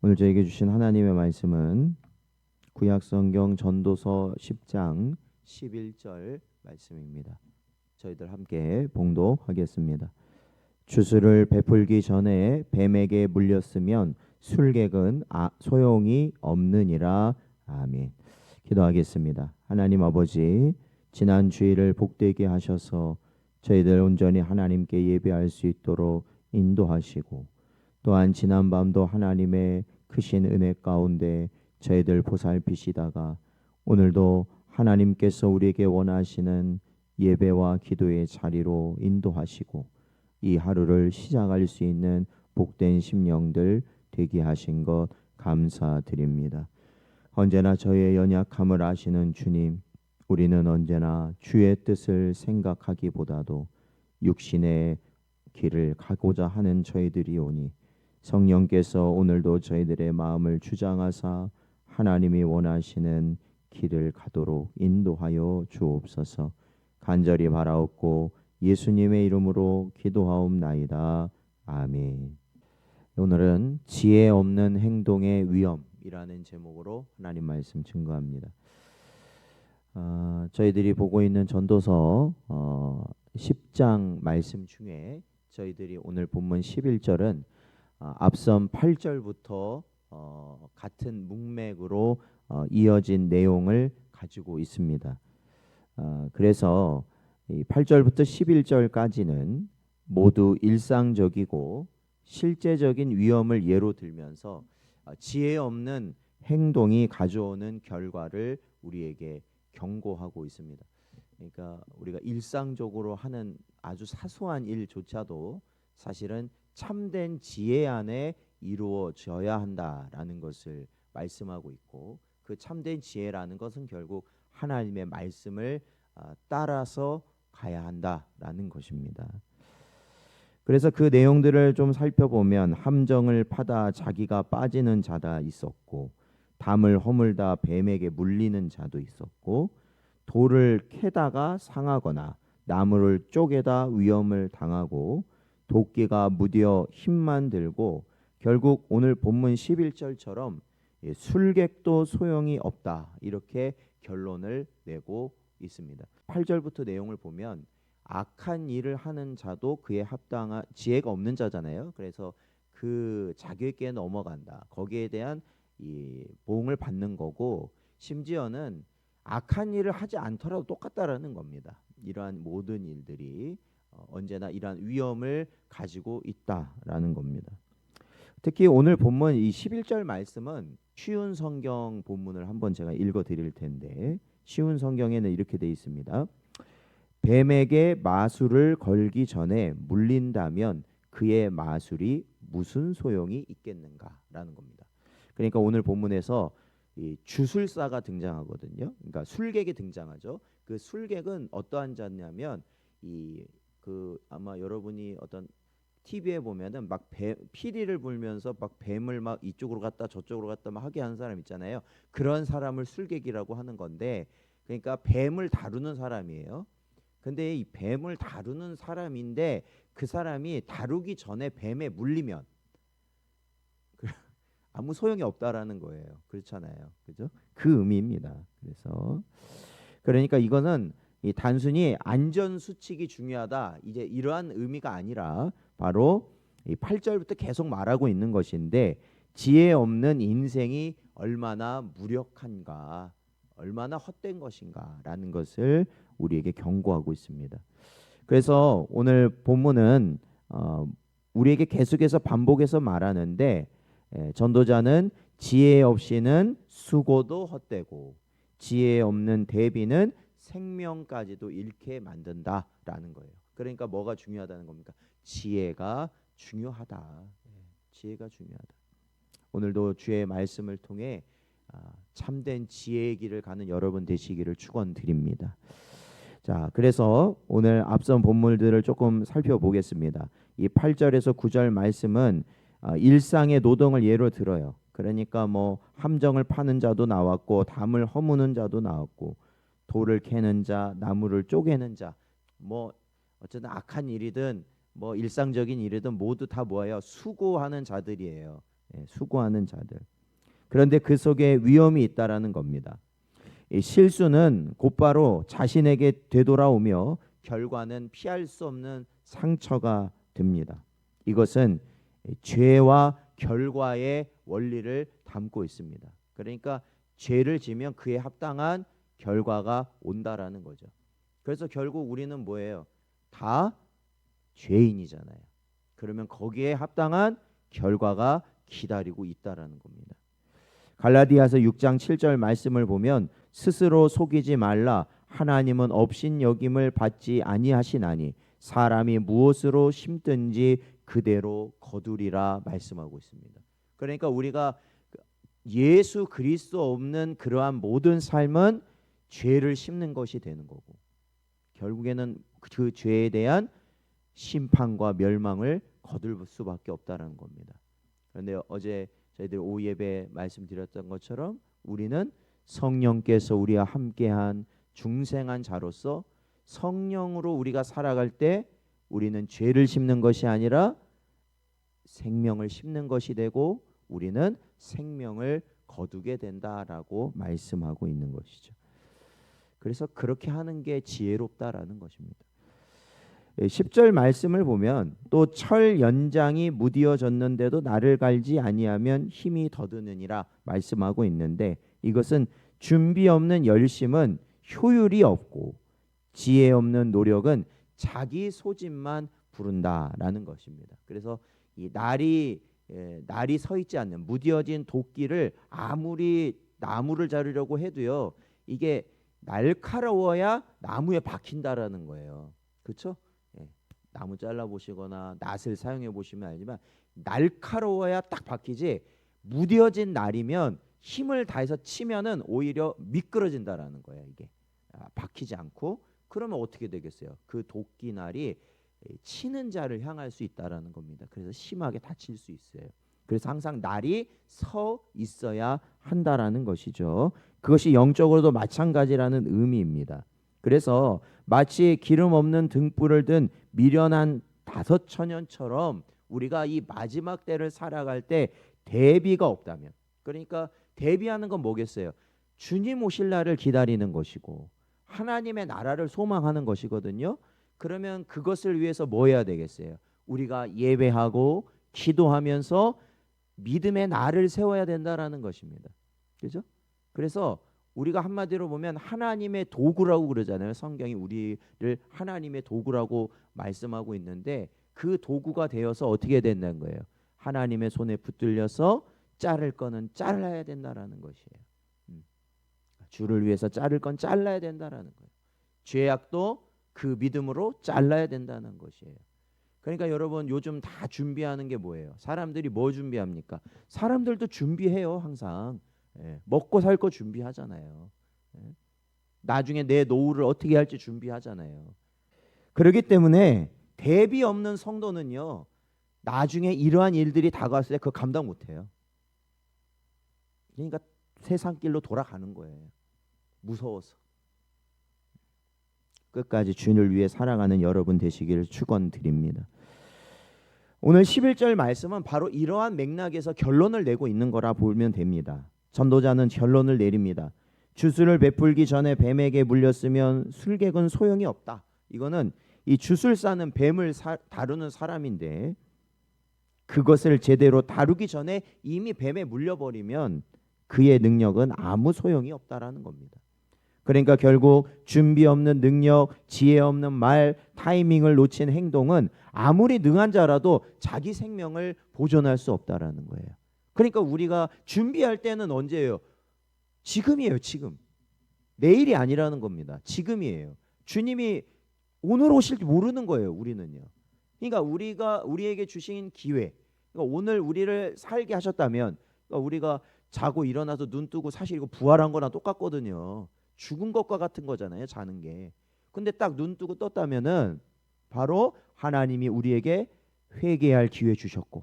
오늘 저에게 주신 하나님의 말씀은 구약성경 전도서 10장 11절 말씀입니다. 저희들 함께 봉독하겠습니다. 주술을 베풀기 전에 뱀에게 물렸으면 술객은 소용이 없느니라. 아멘. 기도하겠습니다. 하나님 아버지, 지난 주일을 복되게 하셔서 저희들 온전히 하나님께 예배할 수 있도록 인도하시고, 또한 지난 밤도 하나님의 크신 은혜 가운데 저희들 보살피시다가 오늘도 하나님께서 우리에게 원하시는 예배와 기도의 자리로 인도하시고 이 하루를 시작할 수 있는 복된 심령들 되게 하신 것 감사드립니다. 언제나 저의 연약함을 아시는 주님, 우리는 언제나 주의 뜻을 생각하기보다도 육신의 길을 가고자 하는 저희들이오니 성령께서 오늘도 저희들의 마음을 주장하사 하나님이 원하시는 길을 가도록 인도하여 주옵소서. 간절히 바라옵고 예수님의 이름으로 기도하옵나이다. 아멘. 오늘은 지혜 없는 행동의 위험이라는 제목으로 하나님 말씀 증거합니다. 저희들이 보고 있는 전도서 10장 말씀 중에 저희들이 오늘 본문 11절은 앞선 8절부터 같은 문맥으로 이어진 내용을 가지고 있습니다. 그래서 이 8절부터 11절까지는 모두 일상적이고 실제적인 위험을 예로 들면서 지혜 없는 행동이 가져오는 결과를 우리에게 경고하고 있습니다. 그러니까 우리가 일상적으로 하는 아주 사소한 일조차도 사실은 참된 지혜 안에 이루어져야 한다라는 것을 말씀하고 있고, 그 참된 지혜라는 것은 결국 하나님의 말씀을 따라서 가야 한다라는 것입니다. 그래서 그 내용들을 좀 살펴보면 함정을 파다 자기가 빠지는 자가 있었고, 담을 허물다 뱀에게 물리는 자도 있었고, 돌을 캐다가 상하거나 나무를 쪼개다 위험을 당하고, 도끼가 무뎌 힘만 들고, 결국 오늘 본문 11절처럼 술객도 소용이 없다, 이렇게 결론을 내고 있습니다. 8절부터 내용을 보면 악한 일을 하는 자도 그에 합당한 지혜가 없는 자잖아요. 그래서 그 자격에 넘어간다, 거기에 대한 이 보응을 받는 거고, 심지어는 악한 일을 하지 않더라도 똑같다라는 겁니다. 이러한 모든 일들이 언제나 이러한 위험을 가지고 있다라는 겁니다. 특히 오늘 본문 이 11절 말씀은 쉬운 성경 본문을 한번 제가 읽어 드릴 텐데, 쉬운 성경에는 이렇게 돼 있습니다. 뱀에게 마술을 걸기 전에 물린다면 그의 마술이 무슨 소용이 있겠는가라는 겁니다. 그러니까 오늘 본문에서 이 주술사가 등장하거든요. 그러니까 술객이 등장하죠. 그 술객은 어떠한 자냐면 아마 여러분이 어떤 TV에 보면은 막 피리를 불면서 막 뱀을 막 이쪽으로 갔다 저쪽으로 갔다 막 하게 하는 사람 있잖아요. 그런 사람을 술객이라고 하는 건데, 그러니까 뱀을 다루는 사람이에요. 근데 이 뱀을 다루는 사람인데 그 사람이 다루기 전에 뱀에 물리면 아무 소용이 없다라는 거예요. 그렇잖아요. 그죠? 그 의미입니다. 그러니까 이거는 이 단순히 안전 수칙이 중요하다, 이제 이러한 의미가 아니라 바로 이 8절부터 계속 말하고 있는 것인데, 지혜 없는 인생이 얼마나 무력한가, 얼마나 헛된 것인가라는 것을 우리에게 경고하고 있습니다. 그래서 오늘 본문은 우리에게 계속해서 반복해서 말하는데, 전도자는 지혜 없이는 수고도 헛되고 지혜 없는 대비는 생명까지도 잃게 만든다라는 거예요. 그러니까 뭐가 중요하다는 겁니까? 지혜가 중요하다. 지혜가 중요하다. 오늘도 주의 말씀을 통해 참된 지혜의 길을 가는 여러분 되시기를 축원드립니다. 자, 그래서 오늘 앞선 본문들을 조금 살펴보겠습니다. 이 8절에서 9절 말씀은 일상의 노동을 예로 들어요. 그러니까 뭐 함정을 파는 자도 나왔고, 담을 허무는 자도 나왔고, 돌을 캐는 자, 나무를 쪼개는 자, 뭐 어쨌든 악한 일이든 뭐 일상적인 일이든 모두 다 뭐예요? 수고하는 자들이에요. 수고하는 자들. 그런데 그 속에 위험이 있다라는 겁니다. 이 실수는 곧바로 자신에게 되돌아오며 결과는 피할 수 없는 상처가 됩니다. 이것은 죄와 결과의 원리를 담고 있습니다. 그러니까 죄를 지면 그에 합당한 결과가 온다라는 거죠. 그래서 결국 우리는 뭐예요? 다 죄인이잖아요. 그러면 거기에 합당한 결과가 기다리고 있다라는 겁니다. 갈라디아서 6장 7절 말씀을 보면 스스로 속이지 말라. 하나님은 업신여김을 받지 아니하시나니 사람이 무엇으로 심든지 그대로 거두리라 말씀하고 있습니다. 그러니까 우리가 예수 그리스도 없는 그러한 모든 삶은 죄를 심는 것이 되는 거고 결국에는 그 죄에 대한 심판과 멸망을 거둘 수밖에 없다는 겁니다. 그런데 어제 저희들 오후 예배 말씀드렸던 것처럼 우리는 성령께서 우리와 함께한 중생한 자로서 성령으로 우리가 살아갈 때 우리는 죄를 심는 것이 아니라 생명을 심는 것이 되고 우리는 생명을 거두게 된다라고 말씀하고 있는 것이죠. 그래서 그렇게 하는 게 지혜롭다라는 것입니다. 10절 말씀을 보면 또 철 연장이 무디어졌는데도 나를 갈지 아니하면 힘이 더드느니라 말씀하고 있는데 이것은 준비 없는 열심은 효율이 없고 지혜 없는 노력은 자기 소집만 부른다라는 것입니다. 그래서 이 날이 서 있지 않는 무디어진 도끼를 아무리 나무를 자르려고 해도요 이게 날카로워야 나무에 박힌다라는 거예요. 그렇죠? 나무 잘라 보시거나 낫을 사용해 보시면 알지만 날카로워야 딱 박히지 무뎌진 날이면 힘을 다해서 치면은 오히려 미끄러진다라는 거예요. 이게 박히지 않고 그러면 어떻게 되겠어요? 그 도끼날이 치는 자를 향할 수 있다라는 겁니다. 그래서 심하게 다칠 수 있어요. 그래서 항상 날이 서 있어야 한다라는 것이죠. 그것이 영적으로도 마찬가지라는 의미입니다. 그래서 마치 기름 없는 등불을 든 미련한 다섯처녀처럼 우리가 이 마지막 때를 살아갈 때 대비가 없다면 그러니까 대비하는 건 뭐겠어요? 주님 오실 날을 기다리는 것이고 하나님의 나라를 소망하는 것이거든요. 그러면 그것을 위해서 뭐 해야 되겠어요? 우리가 예배하고 기도하면서 믿음의 날을 세워야 된다라는 것입니다. 그렇죠? 그래서 우리가 한마디로 보면 하나님의 도구라고 그러잖아요. 성경이 우리를 하나님의 도구라고 말씀하고 있는데 그 도구가 되어서 어떻게 된다는 거예요? 하나님의 손에 붙들려서 자를 거는 잘라야 된다라는 것이에요. 주를 위해서 자를 건 잘라야 된다라는 거예요. 죄악도 그 믿음으로 잘라야 된다는 것이에요. 그러니까 여러분 요즘 다 준비하는 게 뭐예요? 사람들이 뭐 준비합니까? 사람들도 준비해요. 항상 먹고 살 거 준비하잖아요. 나중에 내 노후를 어떻게 할지 준비하잖아요. 그렇기 때문에 대비 없는 성도는요 나중에 이러한 일들이 다가왔을 때 그거 감당 못해요. 그러니까 세상 길로 돌아가는 거예요. 무서워서. 끝까지 주님을 위해 살아가는 여러분 되시기를 축원드립니다. 오늘 11절 말씀은 바로 이러한 맥락에서 결론을 내고 있는 거라 보면 됩니다. 전도자는 결론을 내립니다. 주술을 베풀기 전에 뱀에게 물렸으면 술객은 소용이 없다. 이거는 이 주술사는 뱀을 다루는 사람인데 그것을 제대로 다루기 전에 이미 뱀에 물려버리면 그의 능력은 아무 소용이 없다라는 겁니다. 그러니까 결국 준비 없는 능력, 지혜 없는 말, 타이밍을 놓친 행동은 아무리 능한 자라도 자기 생명을 보존할 수 없다라는 거예요. 그러니까 우리가 준비할 때는 언제예요? 지금이에요. 지금. 내일이 아니라는 겁니다. 지금이에요. 주님이 오늘 오실지 모르는 거예요. 우리는요. 그러니까 우리에게 주신 기회, 그러니까 오늘 우리를 살게 하셨다면 그러니까 우리가 자고 일어나서 눈 뜨고 사실 이거 부활한 거랑 똑같거든요. 죽은 것과 같은 거잖아요. 자는 게. 근데 딱 눈 뜨고 떴다면은 바로 하나님이 우리에게 회개할 기회 주셨고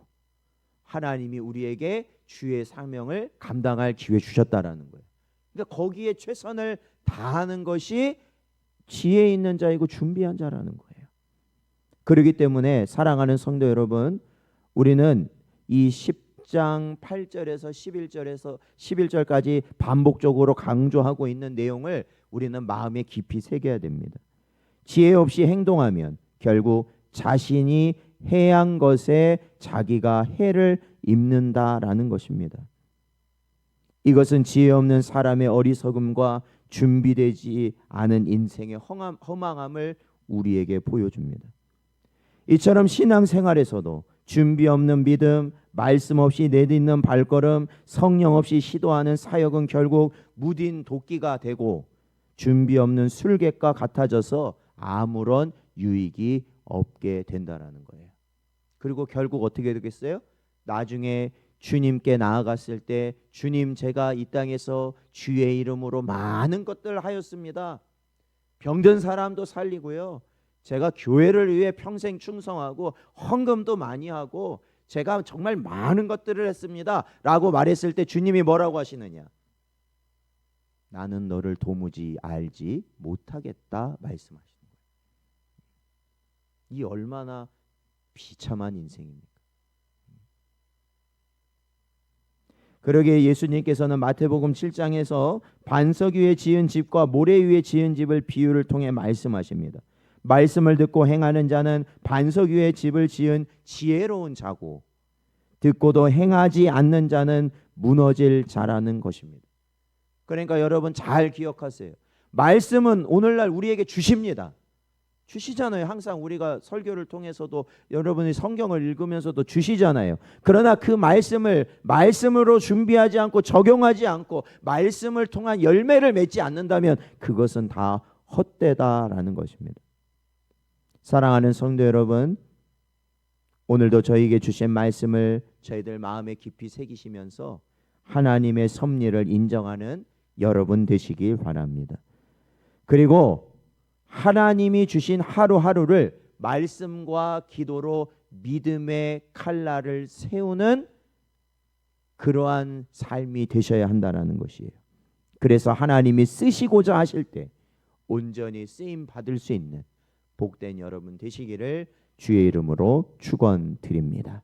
하나님이 우리에게 주의 사명을 감당할 기회 주셨다라는 거예요. 그러니까 거기에 최선을 다하는 것이 지혜 있는 자이고 준비한 자라는 거예요. 그렇기 때문에 사랑하는 성도 여러분, 우리는 이 10장 8절에서 11절까지 반복적으로 강조하고 있는 내용을 우리는 마음에 깊이 새겨야 됩니다. 지혜 없이 행동하면 결국 자신이 해한 것에 자기가 해를 입는다라는 것입니다. 이것은 지혜 없는 사람의 어리석음과 준비되지 않은 인생의 허망함을 우리에게 보여줍니다. 이처럼 신앙생활에서도 준비 없는 믿음, 말씀 없이 내딛는 발걸음, 성령 없이 시도하는 사역은 결국 무딘 도끼가 되고 준비 없는 술객과 같아져서 아무런 유익이 없게 된다라는 거예요. 그리고 결국 어떻게 되겠어요? 나중에 주님께 나아갔을 때 주님, 제가 이 땅에서 주의 이름으로 많은 것들을 하였습니다. 병든 사람도 살리고요. 제가 교회를 위해 평생 충성하고 헌금도 많이 하고 제가 정말 많은 것들을 했습니다 라고 말했을 때 주님이 뭐라고 하시느냐? 나는 너를 도무지 알지 못하겠다 말씀하시는 거예요. 이 얼마나 비참한 인생입니까? 그러기에 예수님께서는 마태복음 7장에서 반석 위에 지은 집과 모래 위에 지은 집을 비유를 통해 말씀하십니다. 말씀을 듣고 행하는 자는 반석 위에 집을 지은 지혜로운 자고 듣고도 행하지 않는 자는 무너질 자라는 것입니다. 그러니까 여러분 잘 기억하세요. 말씀은 오늘날 우리에게 주십니다. 주시잖아요. 항상 우리가 설교를 통해서도 여러분이 성경을 읽으면서도 주시잖아요. 그러나 그 말씀으로 준비하지 않고 적용하지 않고 말씀을 통한 열매를 맺지 않는다면 그것은 다 헛되다라는 것입니다. 사랑하는 성도 여러분, 오늘도 저희에게 주신 말씀을 저희들 마음에 깊이 새기시면서 하나님의 섭리를 인정하는 여러분 되시길 바랍니다. 그리고 하나님이 주신 하루하루를 말씀과 기도로 믿음의 칼날을 세우는 그러한 삶이 되셔야 한다는 것이에요. 그래서 하나님이 쓰시고자 하실 때 온전히 쓰임 받을 수 있는 복된 여러분 되시기를 주의 이름으로 축원드립니다.